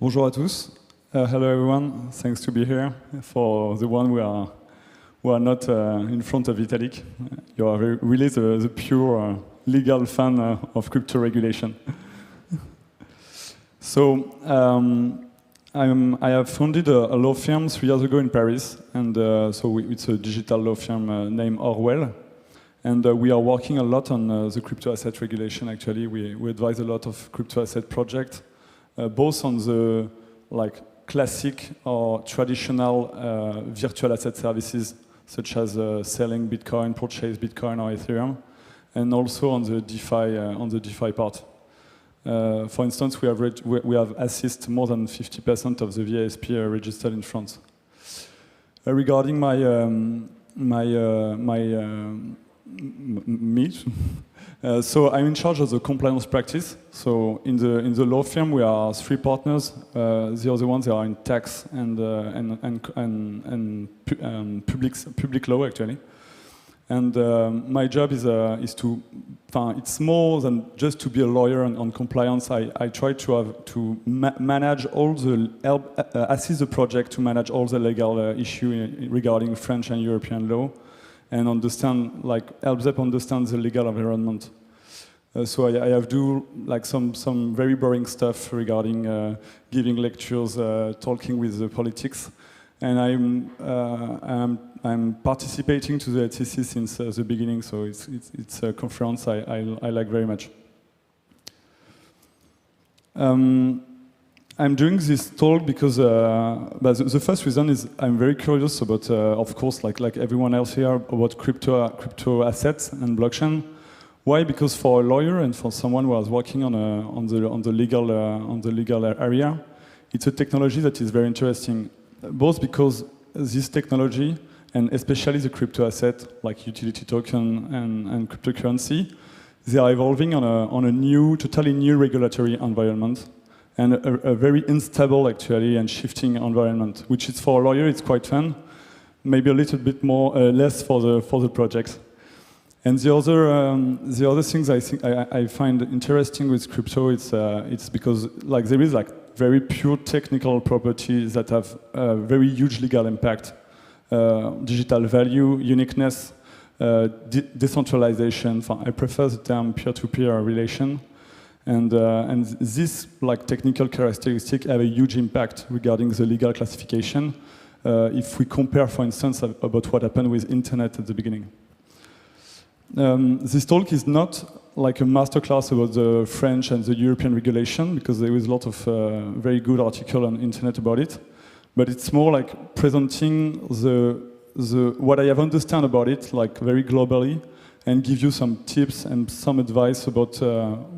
Bonjour à tous. Hello everyone. Thanks to be here. For the one who are not in front of Vitalik, you are really the pure legal fan of crypto regulation. So I have founded a law firm 3 years ago in Paris, and it's a digital law firm named Orwell. And we are working a lot on the crypto asset regulation. Actually, we advise a lot of crypto asset projects, both on the classic or traditional virtual asset services, such as selling Bitcoin, purchase Bitcoin or Ethereum, and also on the DeFi part. For instance, we have assisted more than 50% of the VASP registered in France. Regarding me. So I'm in charge of the compliance practice. So in the law firm, we are 3 partners. The other ones are in tax and public law, actually. And my job is to, it's more than just to be a lawyer on compliance. I try to manage all the, assist the project to manage all the legal issue regarding French and European law, and understand, help them understand the legal environment. So I have do some very boring stuff regarding giving lectures, talking with the politics, and I'm participating to the SEC since the beginning. So it's a conference I like very much. I'm doing this talk because the first reason is I'm very curious about, of course, like everyone else here, about crypto assets and blockchain. Why? Because for a lawyer and for someone who is working on the legal area, it's a technology that is very interesting. Both because this technology, and especially the crypto asset, like utility token and cryptocurrency, they are evolving on a totally new regulatory environment, and a very unstable, actually, and shifting environment, which is for a lawyer, it's quite fun. Maybe a little bit less for the projects. And the other things I find interesting with crypto, it's because there is very pure technical properties that have very huge legal impact, digital value, uniqueness, decentralization. I prefer the term peer-to-peer relation. And these technical characteristics have a huge impact regarding the legal classification. If we compare, for instance, about what happened with internet at the beginning. This talk is not like a masterclass about the French and the European regulation, because there is a lot of very good articles on internet about it. But it's more like presenting what I have understand about it, very globally, and give you some tips and some advice about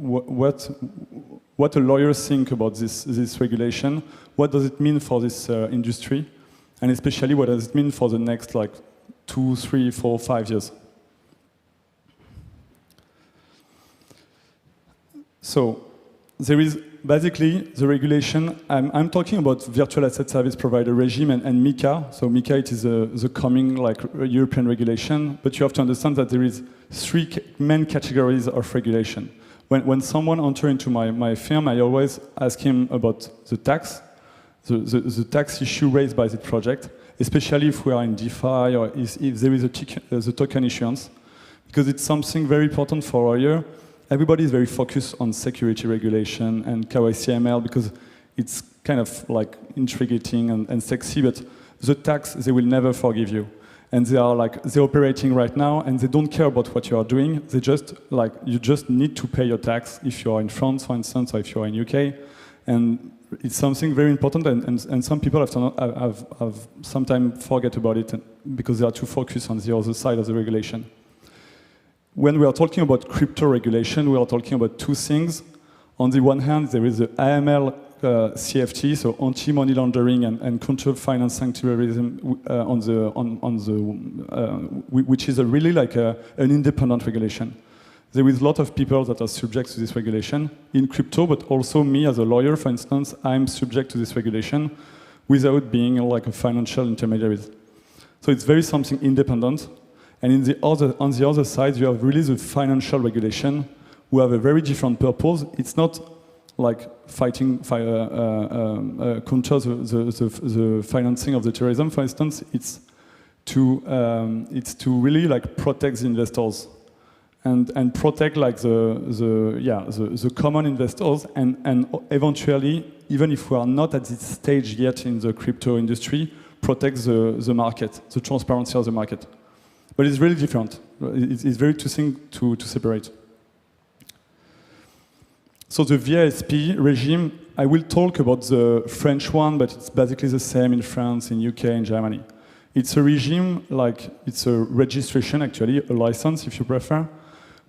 what a lawyer think about this regulation, what does it mean for this industry, and especially what does it mean for the next 2, 3, 4, 5 years. So there is basically the regulation. I'm talking about virtual asset service provider regime and MiCA. So MiCA, it is the coming European regulation, but you have to understand that there is 3 main categories of regulation. When someone enters into my firm, I always ask him about the tax, the tax issue raised by the project, especially if we are in DeFi or if there is the token issuance, because it's something very important for a year. Everybody is very focused on security regulation and KYC/AML because it's kind of intriguing and sexy, but the tax, they will never forgive you. And they're operating right now, and they don't care about what you are doing. They just, you just need to pay your tax if you are in France, for instance, or if you are in UK. And it's something very important, and some people have sometimes forget about it because they are too focused on the other side of the regulation. When we are talking about crypto regulation, we are talking about 2 things. On the one hand, there is the AML CFT, so anti-money laundering and counter-financing terrorism, which is really an independent regulation. There is a lot of people that are subject to this regulation in crypto, but also me as a lawyer, for instance, I'm subject to this regulation without being a financial intermediary. So it's very something independent. And on the other side, you have really the financial regulation, who have a very different purpose. It's not like counter the financing of the terrorism, for instance, it's to really like protect the investors and protect like the common investors and eventually, even if we are not at this stage yet in the crypto industry, protect the market, the transparency of the market. But it's really different. It's very two things to separate. So the VASP regime, I will talk about the French one, but it's basically the same in France, in UK, and Germany. It's a regime, like it's a registration actually, a license if you prefer.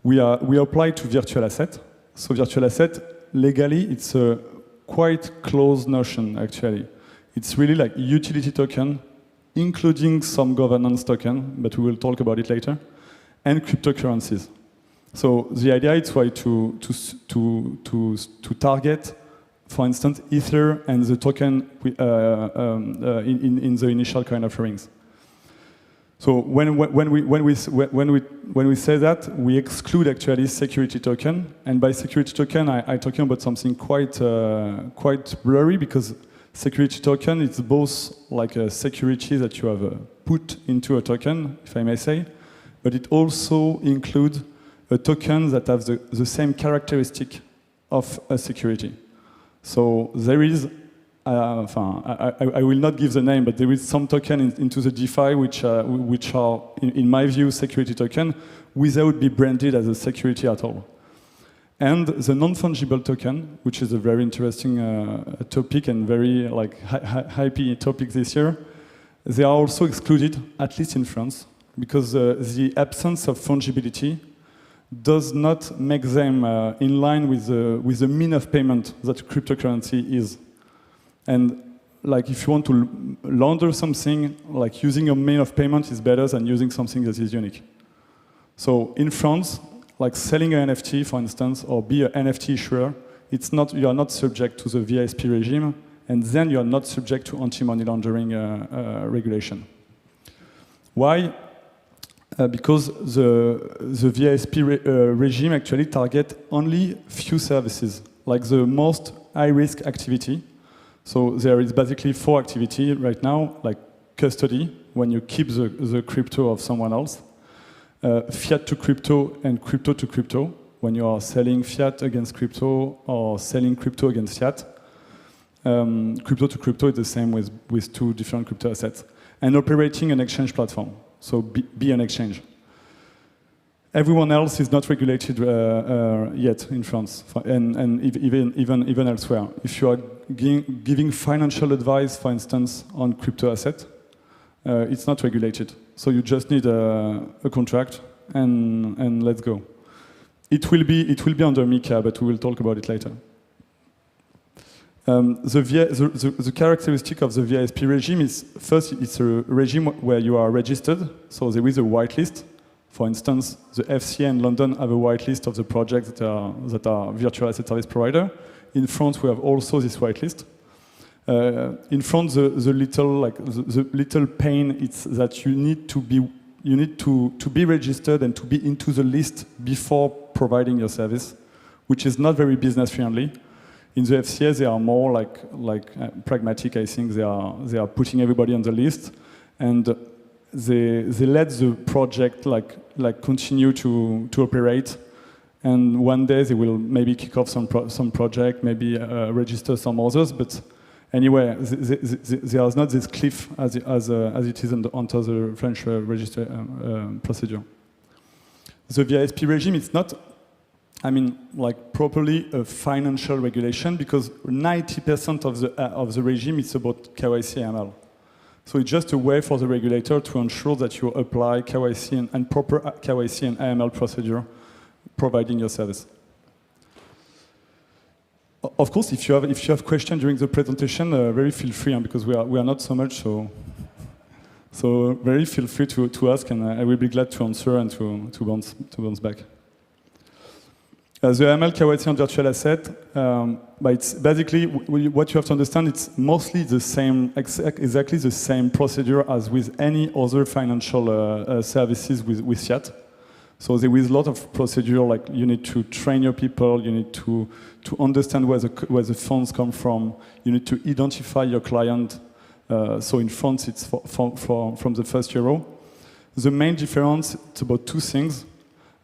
We apply to virtual asset. So virtual asset, legally, it's a quite close notion actually. It's really like utility token, including some governance token, but we will talk about it later, and cryptocurrencies. So the idea is why to target, for instance, Ether and the token in the initial coin offerings. So when we say that, we exclude actually security token, and by security token, I'm talking about something quite blurry because security token is both like a security that you have put into a token, if I may say, but it also includes a token that has the same characteristic of a security. So there is, I will not give the name, but there is some token into the DeFi which are, in my view, security token without being branded as a security at all. And the non-fungible token, which is a very interesting topic and very like hypey topic this year, they are also excluded, at least in France, because the absence of fungibility does not make them in line with the mean of payment that cryptocurrency is. And like if you want to launder something, like using a mean of payment is better than using something that is unique. So in France, like selling an NFT, for instance, or be an NFT issuer, you are not subject to the VASP regime, and then you are not subject to anti-money laundering regulation. Why? Because the VASP regime actually targets only few services, like the most high-risk activity. So there is basically 4 activities right now, like custody, when you keep the crypto of someone else, fiat to crypto and crypto to crypto, when you are selling fiat against crypto or selling crypto against fiat. Crypto to crypto is the same with 2 different crypto assets. And operating an exchange platform. So be an exchange. Everyone else is not regulated yet in France, and even elsewhere. If you are giving financial advice, for instance, on crypto asset, it's not regulated. So you just need a contract, and let's go. It will be under MiCA, but we will talk about it later. The characteristic of the VASP regime is, first, it's a regime where you are registered, so there is a whitelist. For instance, the FCA in London have a whitelist of the projects that are virtual asset service provider. In France, we have also this whitelist. In France, the little pain is that you need to be registered and to be into the list before providing your service, which is not very business friendly. In the FCA, they are more like pragmatic. I think they are putting everybody on the list, and they let the project like continue to operate. And one day they will maybe kick off some project, maybe register some others. But anyway, there is not this cliff as it is under the French register procedure. The VASP regime is not, like properly a financial regulation, because 90% of the regime is about KYC AML. So it's just a way for the regulator to ensure that you apply KYC and proper KYC and AML procedure providing your service. Of course, if you have questions during the presentation, very feel free, because we are not so much, so very feel free to ask, and I will be glad to answer and to bounce back. The AML KYC on virtual asset, but it's basically what you have to understand. It's mostly the same, exactly the same procedure as with any other financial services with fiat. So there is a lot of procedure, like you need to train your people, you need to understand where the funds come from, you need to identify your client. So in France, it's from the first euro. The main difference, it's about two things,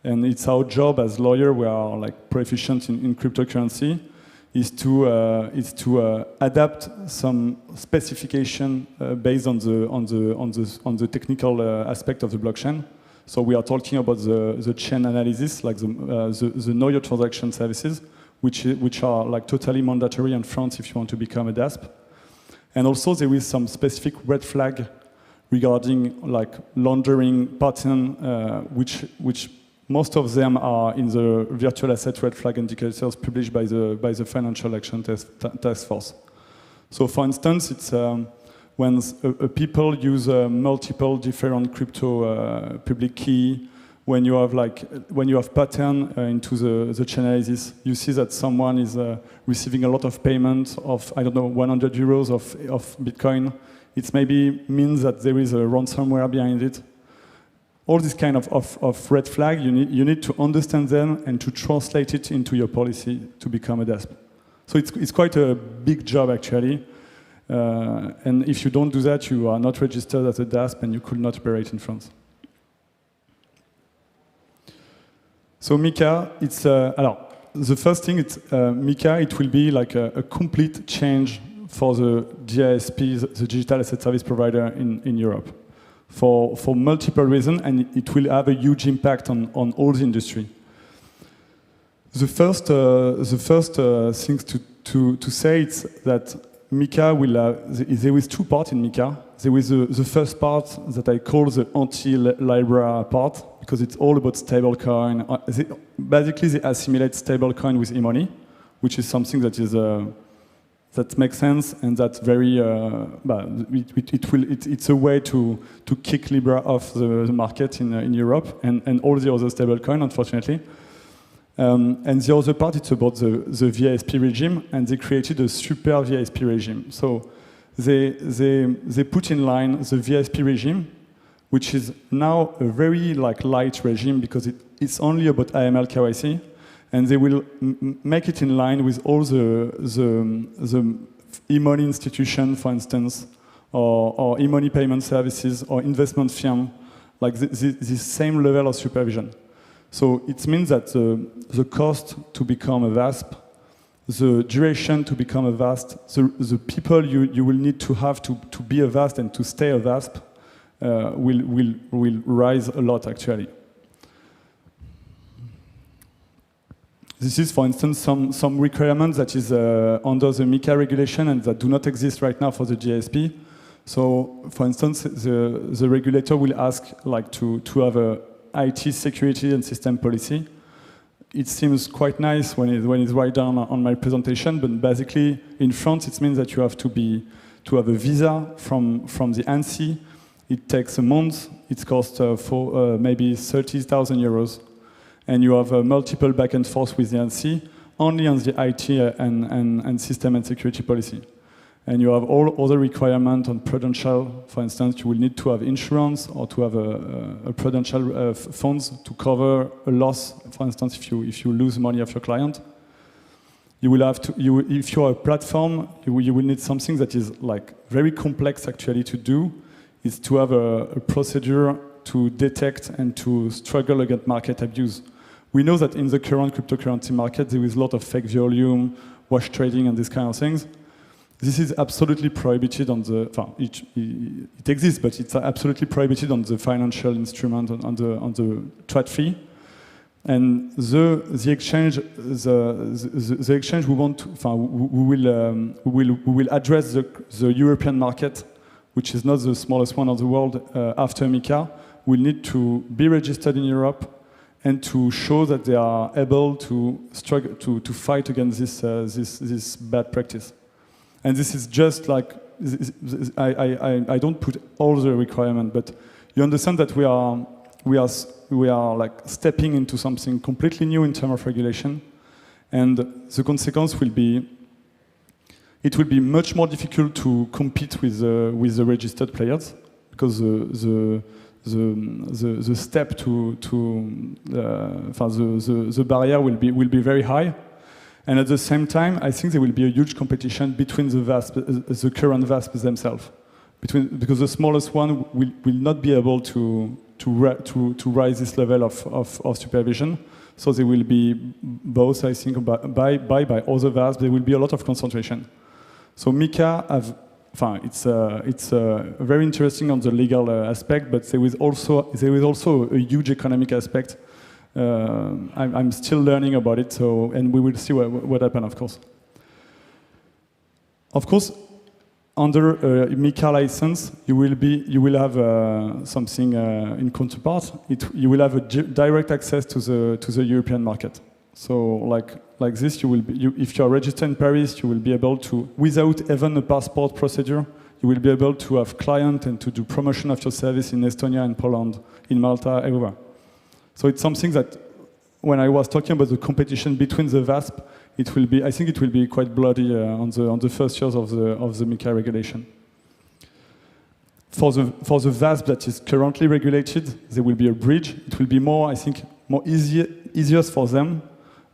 and it's our job as lawyer, we are like proficient in cryptocurrency, is to adapt some specification based on the technical aspect of the blockchain. So we are talking about the chain analysis, like the know your transaction services, which are like totally mandatory in France if you want to become a DASP. And also there is some specific red flag regarding like laundering pattern, which most of them are in the virtual asset red flag indicators published by the Financial Action Task Force. So for instance, it's when people use multiple different crypto public key, when you have pattern into the chain analysis, you see that someone is receiving a lot of payment of, I don't know, 100 euros of Bitcoin. It maybe means that there is a ransomware behind it. All this kind of red flag, you need to understand them and to translate it into your policy to become a DASP. So it's quite a big job actually. And if you don't do that, you are not registered as a DASP and you could not operate in France. So MiCA, it's the first thing. It's MiCA. It will be like a complete change for the DASP, the digital asset service provider in Europe, for multiple reasons, and it will have a huge impact on all the industry. The first thing to say is that MiCA there is two parts in MiCA. There is the first part that I call the anti-Libra part, because it's all about stablecoin. Basically, they assimilate stablecoin with e-money, which is something that is that makes sense, and that's very. It's a way to kick Libra off the market in Europe and all the other stablecoin, unfortunately. And the other part, it's about the VASP regime, and they created a super VASP regime. So they put in line the VASP regime, which is now a very light regime because it's only about AML KYC, and they will make it in line with all the e-money institution, for instance, or e-money payment services or investment firm, like this same level of supervision. So it means that the cost to become a VASP, the duration to become a VASP, the people you will need to have to be a VASP and to stay a VASP will rise a lot, actually. This is, for instance, some requirements that is under the MiCA regulation and that do not exist right now for the GSP. So, for instance, the regulator will ask to have a IT security and system policy. It seems quite nice when it's right down on my presentation, but basically in France it means that you have to have a visa from the ANSI. It takes a month. It costs maybe 30,000 euros, and you have multiple back and forth with the ANSI only on the IT and system and security policy. And you have all other requirements on prudential. For instance, you will need to have insurance or to have a prudential funds to cover a loss. For instance, if you lose money of your client, you will have to. If you are a platform, you will need something that is very complex actually to do. Is to have a procedure to detect and to struggle against market abuse. We know that in the current cryptocurrency market, there is a lot of fake volume, wash trading, and these kind of things. This is absolutely prohibited on the. It exists, but it's absolutely prohibited on the financial instrument on the TradFi. And the exchange, the exchange we want to. We will address the European market, which is not the smallest one of the world after MiCA. Will need to be registered in Europe and to show that they are able to struggle to fight against this bad practice. And this is just I don't put all the requirements, but you understand that we are stepping into something completely new in terms of regulation, and the consequence will be it will be much more difficult to compete with the registered players because the the step the barrier will be very high. And at the same time, I think there will be a huge competition between the current VASPs themselves, because the smallest one will not be able to rise this level of supervision. So there will be both, I think, by other VASPs, there will be a lot of concentration. So MiCA it's very interesting on the legal aspect, but there is also a huge economic aspect. I'm still learning about it, and we will see what happens, of course. Of course, under MiCA license, you will have something in counterpart. You will have a direct access to the European market. So like this, if you are registered in Paris, you will be able to, without even a passport procedure, you will be able to have clients and to do promotion of your service in Estonia, in Poland, in Malta, everywhere. So it's something that, when I was talking about the competition between the VASP, I think it will be quite bloody on the first years of the MiCA regulation. For the VASP that is currently regulated, there will be a bridge. It will be more, I think, easier for them,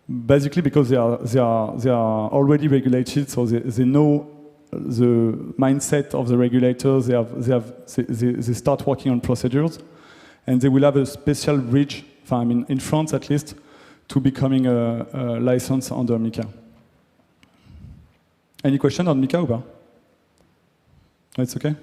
basically because they are already regulated, so they know the mindset of the regulators. They start working on procedures, and they will have a special bridge. I mean, in France at least, to becoming a license under MiCA. Any question on MiCA or pas? It's okay.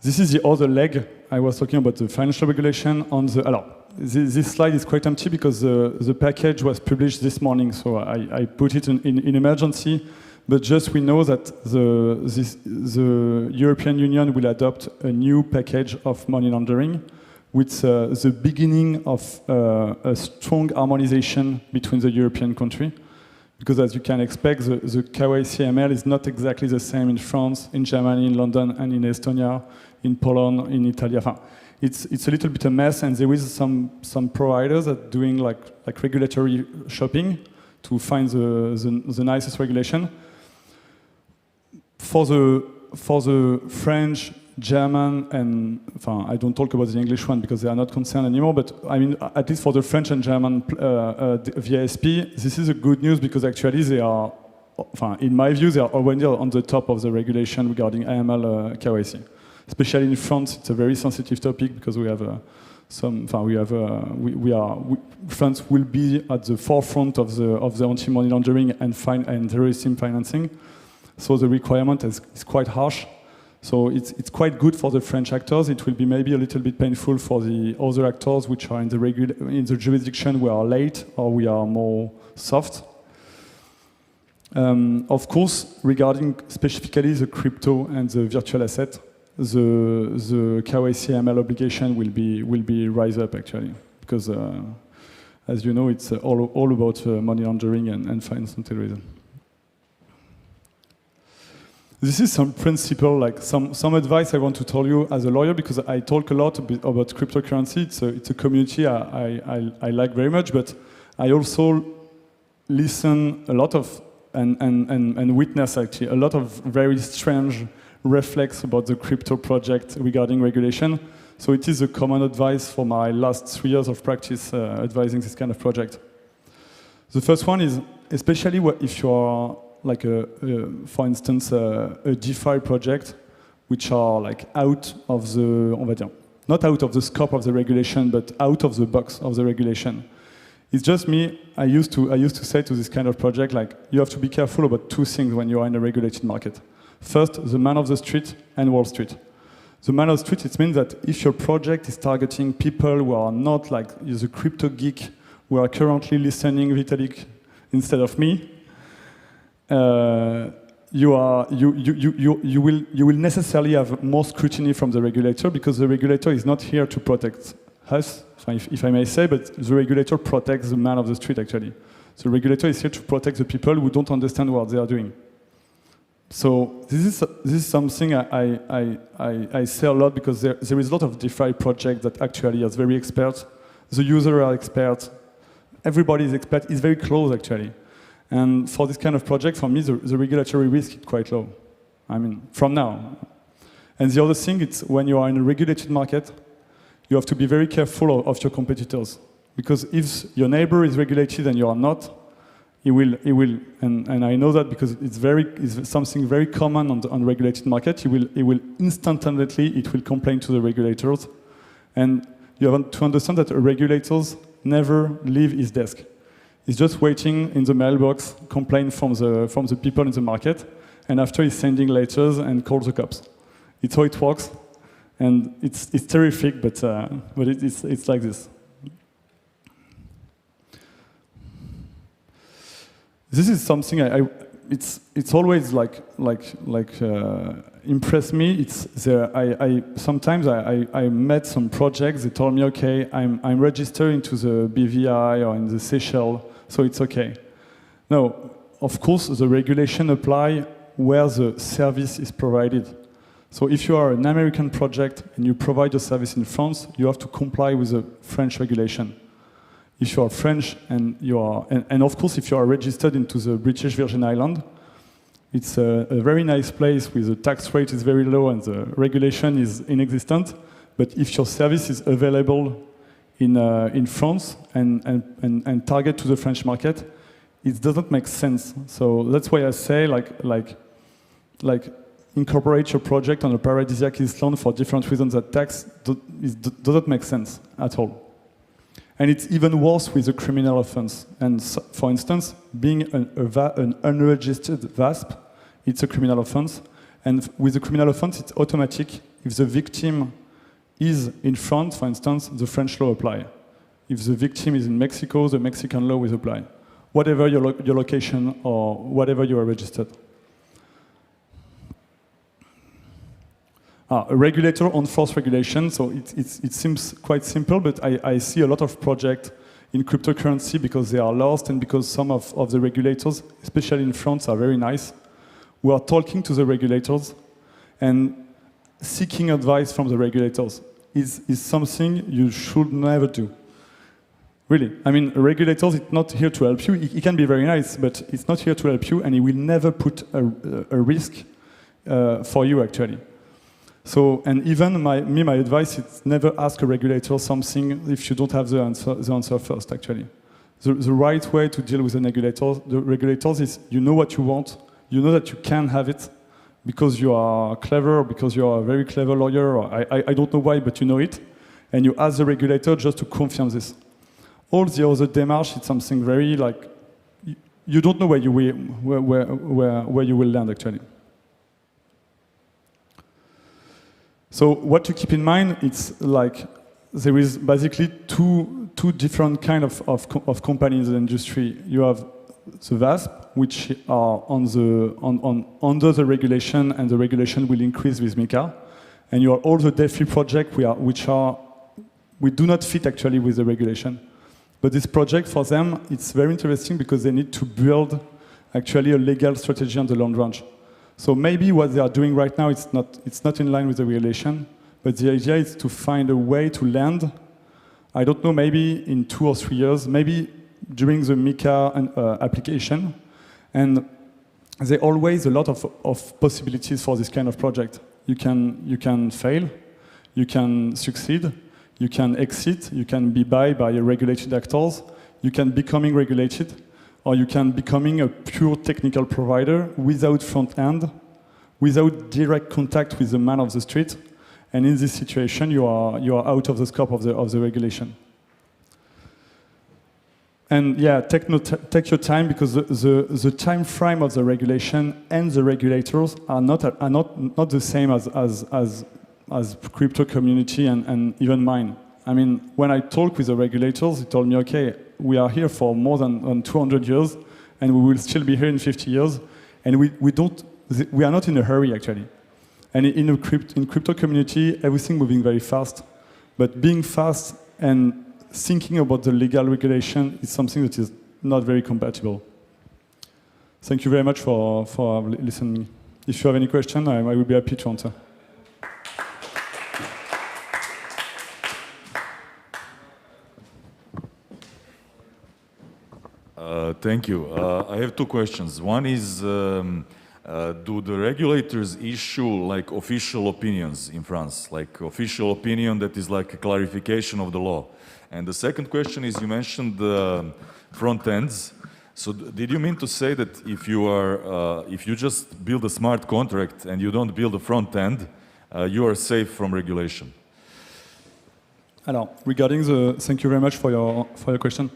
This is the other leg. I was talking about the financial regulation on the. This slide is quite empty because the package was published this morning, so I put it in emergency. But just we know that the European Union will adopt a new package of money laundering, with the beginning of a strong harmonization between the European countries. Because as you can expect, the KYC-AML is not exactly the same in France, in Germany, in London, and in Estonia, in Poland, in Italy. It's a little bit a mess, and there is some providers that are doing like regulatory shopping to find the nicest regulation. For the French, German, and I don't talk about the English one because they are not concerned anymore, but I mean, at least for the French and German VASP, this is a good news because actually they are, in my view, they are already on the top of the regulation regarding AML KYC. Especially in France, it's a very sensitive topic because we have France will be at the forefront of the anti-money laundering and terrorism financing. So the requirement is quite harsh. So it's quite good for the French actors. It will be maybe a little bit painful for the other actors which are in the jurisdiction we are late or we are more soft. Of course, regarding specifically the crypto and the virtual asset, the KYC-AML obligation will be rise up actually because, as you know, it's all about money laundering and financial terrorism. This is some principle, like some advice I want to tell you as a lawyer, because I talk a lot about cryptocurrency. It's a community I like very much, but I also listen a lot of and witness actually a lot of very strange reflex about the crypto project regarding regulation. So it is a common advice for my last 3 years of practice advising this kind of project. The first one is, especially if you are like for instance, a DeFi project, which are like out of the, not out of the scope of the regulation, but out of the box of the regulation. It's just me. I used to say to this kind of project, like, you have to be careful about two things when you are in a regulated market. First, the man of the street and Wall Street. The man of the street, it means that if your project is targeting people who are not like the crypto geek who are currently listening Vitalik instead of me, you will necessarily have more scrutiny from the regulator, because the regulator is not here to protect us, if I may say, but the regulator protects the man of the street actually. The regulator is here to protect the people who don't understand what they are doing. So this is something I say a lot, because there is a lot of DeFi projects that actually are very experts. The users are experts. Everybody is expert. It's very close actually. And for this kind of project, for me, the regulatory risk is quite low. I mean, from now. And the other thing, it's when you are in a regulated market, you have to be very careful of your competitors. Because if your neighbor is regulated and you are not, he will, and I know that because it's something very common on the unregulated market. He will instantaneously, it will complain to the regulators, and you have to understand that a regulator never leave his desk. He's just waiting in the mailbox, complain from the people in the market, and after he's sending letters and calls the cops. It's how it works, and it's terrific, but it's like this. This is something it's always impressed me. Sometimes I met some projects. They told me, okay, I'm registered into the BVI or in the Seychelles, so it's okay. No, of course the regulation apply where the service is provided. So if you are an American project and you provide a service in France, you have to comply with the French regulation. If you are French and of course if you are registered into the British Virgin Islands, it's a very nice place with the tax rate is very low and the regulation is inexistent. But if your service is available in France and target to the French market, it doesn't make sense. So that's why I say like incorporate your project on a paradisiac island for different reasons that tax doesn't make sense at all. And it's even worse with a criminal offense. And so, for instance, being an unregistered VASP, it's a criminal offense. And with a criminal offense, it's automatic. If the victim is in France, for instance, the French law applies. If the victim is in Mexico, the Mexican law will apply. Whatever your location or whatever you are registered. A regulator on force regulation, so it seems quite simple, but I see a lot of projects in cryptocurrency because they are lost and because some of the regulators, especially in France, are very nice. We are talking to the regulators and seeking advice from the regulators is something you should never do. Really. I mean, a regulator is not here to help you. He can be very nice, but it's not here to help you, and he will never put a risk for you, actually. So, and even my advice is never ask a regulator something if you don't have the answer first, actually. The right way to deal with the regulators is you know what you want, you know that you can have it because you are clever, or because you are a very clever lawyer, or I don't know why, but you know it, and you ask the regulator just to confirm this. All the other démarches, it's something very like, you don't know where you will land, actually. So what to keep in mind, it's like there is basically two different kind of companies in the industry. You have the VASP, which are under the regulation, and the regulation will increase with MiCA. And you have all the DeFi projects we do not fit actually with the regulation. But this project for them, it's very interesting because they need to build actually a legal strategy on the long run. So maybe what they are doing right now, it's not in line with the regulation, but the idea is to find a way to land, I don't know, maybe in 2 or 3 years, maybe during the MiCA application, and there are always a lot of possibilities for this kind of project. You can fail, you can succeed, you can exit, you can be buy by regulated actors, you can becoming regulated, or you can becoming a pure technical provider without front end, without direct contact with the man of the street, and in this situation you are out of the scope of the regulation. And yeah, take your time because the time frame of the regulation and the regulators are not the same as crypto community and even mine. I mean, when I talk with the regulators, they told me, okay, we are here for more than 200 years, and we will still be here in 50 years, and we are not in a hurry, actually. And in crypto community, everything moving very fast, but being fast and thinking about the legal regulation is something that is not very compatible. Thank you very much for listening. If you have any question, I will be happy to answer. Thank you. I have 2 questions. One is, Do the regulators issue like official opinions in France, like official opinion that is like a clarification of the law? And the second question is, you mentioned front ends. So did you mean to say that if you just build a smart contract and you don't build a front end, you are safe from regulation? Alors, thank you very much for your question.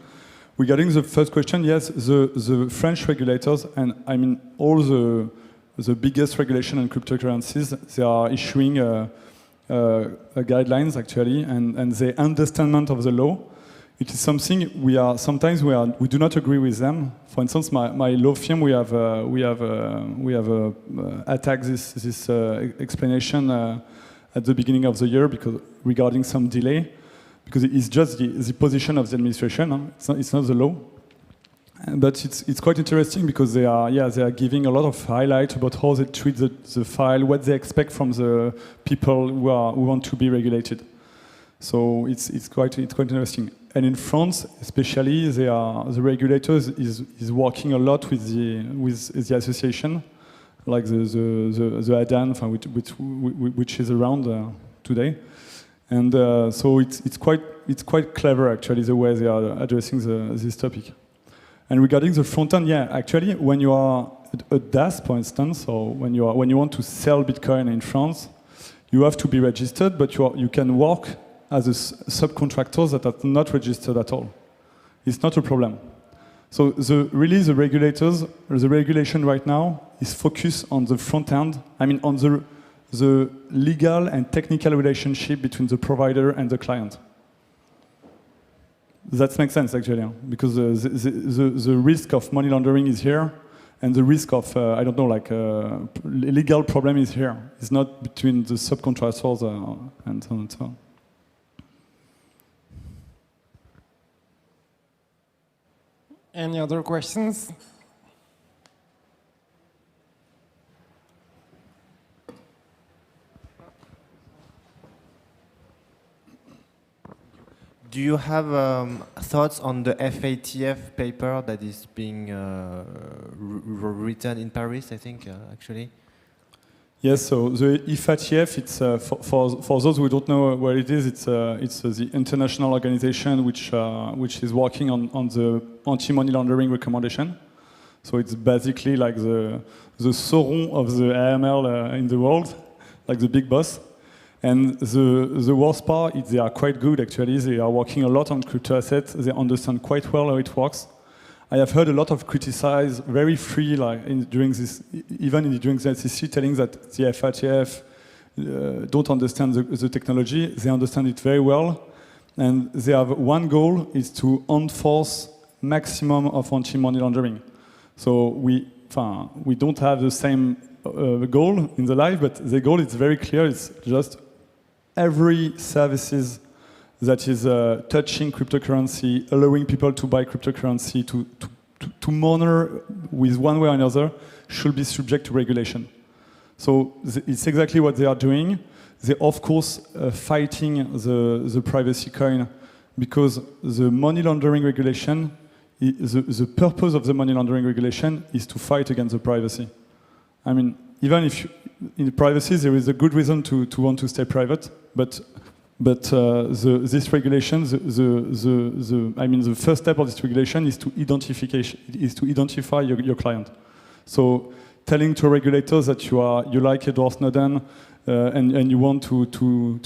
Regarding the first question, yes, the French regulators, and I mean all the biggest regulation on cryptocurrencies, they are issuing guidelines actually, and the understanding of the law. It is something we do not agree with them. For instance, my law firm, we have attacked this explanation at the beginning of the year because regarding some delay. Because it's just the position of the administration, huh? It's not the law. But it's quite interesting because they are giving a lot of highlight about how they treat the file, what they expect from the people who want to be regulated. So it's quite interesting. And in France, especially, the regulators is working a lot with the association, like the ADAN, which is around today. And so it's quite clever actually the way they are addressing this topic. And regarding the front end, yeah, actually when you are a DAS, for instance, or when you want to sell Bitcoin in France, you have to be registered, but you can work as a subcontractors that are not registered at all. It's not a problem. So the regulation right now is focused on the front end. I mean on the legal and technical relationship between the provider and the client. That makes sense actually, because the risk of money laundering is here, and the risk of legal problem is here. It's not between the subcontractors and so on and so on. Any other questions? Do you have thoughts on the FATF paper that is being written in Paris, I think, actually? Yes, so the FATF, it's for those who don't know what it is, it's the international organization which is working on the anti-money laundering recommendation. So it's basically like the Sauron of the AML in the world, like the big boss. And the worst part is they are quite good actually. They are working a lot on crypto assets. They understand quite well how it works. I have heard a lot of criticize very free, like during the SEC, telling that the FATF don't understand the technology. They understand it very well, and they have one goal is to enforce maximum of anti-money laundering. So we don't have the same goal in the life, but the goal is very clear. It's just every services that is touching cryptocurrency, allowing people to buy cryptocurrency, to monitor with one way or another, should be subject to regulation. So it's exactly what they are doing. They, of course, fighting the privacy coin because the money laundering regulation, the purpose of the money laundering regulation is to fight against the privacy. I mean, even if in privacy there is a good reason to want to stay private, but this regulation, the first step of this regulation is to identify your client. So telling to regulators that you like Edward Snowden and you want to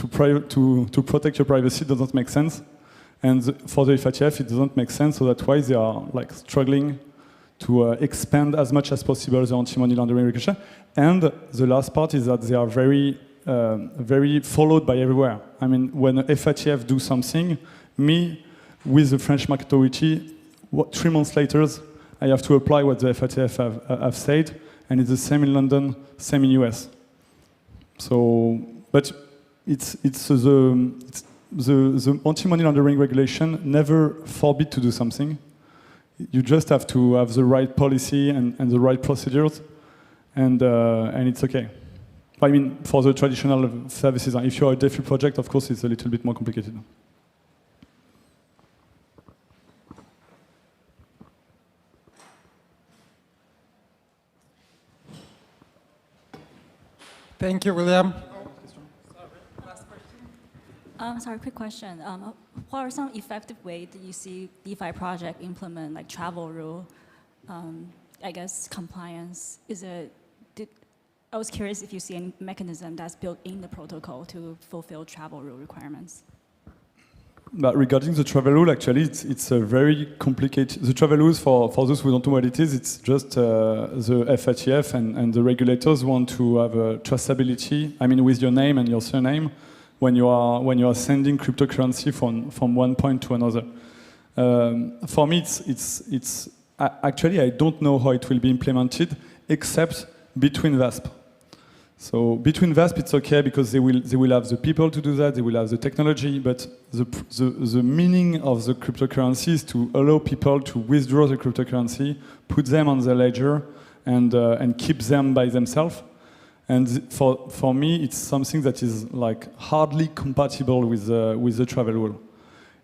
protect your privacy doesn't make sense. And for the FATF, it doesn't make sense. So that's why they are like struggling to expand as much as possible the anti-money laundering regulation. And the last part is that they are very followed by everywhere. I mean, when FATF do something, me, with the French market authority, 3 months later, I have to apply what the FATF have said, and it's the same in London, same in US. So, but the anti-money laundering regulation never forbid to do something. You just have to have the right policy and the right procedures, and it's okay. I mean, for the traditional services, if you're a DeFi project, of course, it's a little bit more complicated. Thank you, William. Sorry, quick question. What are some effective ways that you see DeFi project implement like travel rule, I guess compliance? I was curious if you see any mechanism that's built in the protocol to fulfill travel rule requirements. But regarding the travel rule, actually, it's a very complicated. The travel rules, for those who don't know what it is, it's just the FATF and the regulators want to have a traceability. I mean, with your name and your surname, when you are sending cryptocurrency from one point to another. For me, it's actually I don't know how it will be implemented, except between VASP. So between VASP, it's okay because they will have the people to do that, they will have the technology, but the meaning of the cryptocurrency is to allow people to withdraw the cryptocurrency, put them on the ledger, and keep them by themselves. And for me, it's something that is like hardly compatible with the travel rule.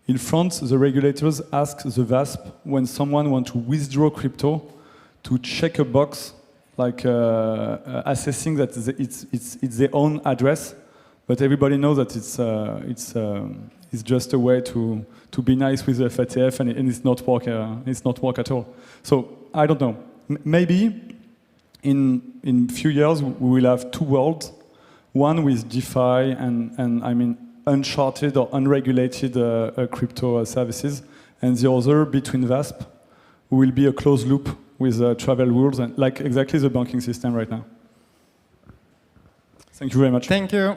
In France, the regulators ask the VASP when someone wants to withdraw crypto to check a box like assessing that it's their own address, but everybody knows that it's just a way to be nice with the FATF, and it's not work at all. So I don't know. Maybe in few years we will have two worlds, one with DeFi and I mean uncharted or unregulated crypto services, and the other between VASP will be a closed loop with travel rules, and like exactly the banking system right now. Thank you very much. Thank you.